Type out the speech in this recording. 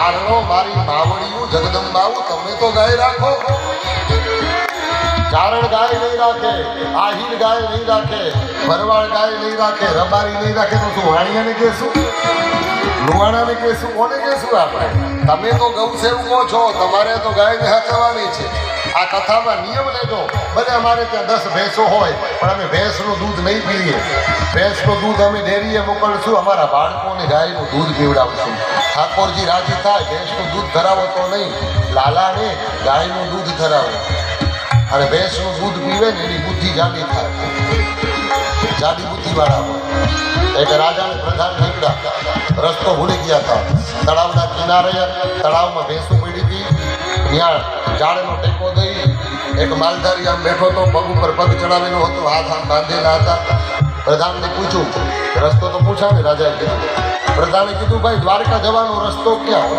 મારણો મારી માવડિયું જગદંબાવું તમે તો ગાય રાખો. ચારણ ગાય નહીં રાખે, આહીર ગાય નહીં રાખે, ભરવાડ ગાય નહીં રાખે, રબારી નહીં રાખે તો શું વાણિયાને કહેશું, લુવાણાને કહેશું, કોને કહેશું આપણે? તમે તો ગૌ સેવકો છો, તમારે તો ગાયને સાચવવાની છે. આ કથામાં નિયમ લેજો. ભલે અમારે ત્યાં 10 ભેંસો હોય પણ અમે ભેંસનું દૂધ નહીં પીએ. ભેંસનું દૂધ અમે ડેરીએ મોકલશું, અમારા બાળકોને ગાયનું દૂધ પીવડાવશું. ઠાકોરજી રાજી થાય, ભેંસનું દૂધ ધરાવો તો નહીં, લાલાને ગાયનું દૂધ ધરાવો. અને ભેંસનું દૂધ પીવે ને એની બુદ્ધિ જાડી થાય, જાડી બુદ્ધિવાળા હોય. એક રાજાને પ્રધાન નીકળ્યા, રસ્તો ભૂલી ગયા હતા. તળાવના કિનારે તળાવમાં ભેંસું પડી હતી, ત્યાં ઝાડનો ટેકો દઈ એક માલધારી આમ બેઠો હતો, પગ ઉપર પગ ચડાવેલો હતો, હાથ આમ બાંધેલા હતા. પ્રધાનને પૂછ્યું, રસ્તો તો પૂછા ને રાજાએ કીધું. પ્રધાને કીધું, ભાઈ દ્વારકા જવાનો રસ્તો ક્યાં?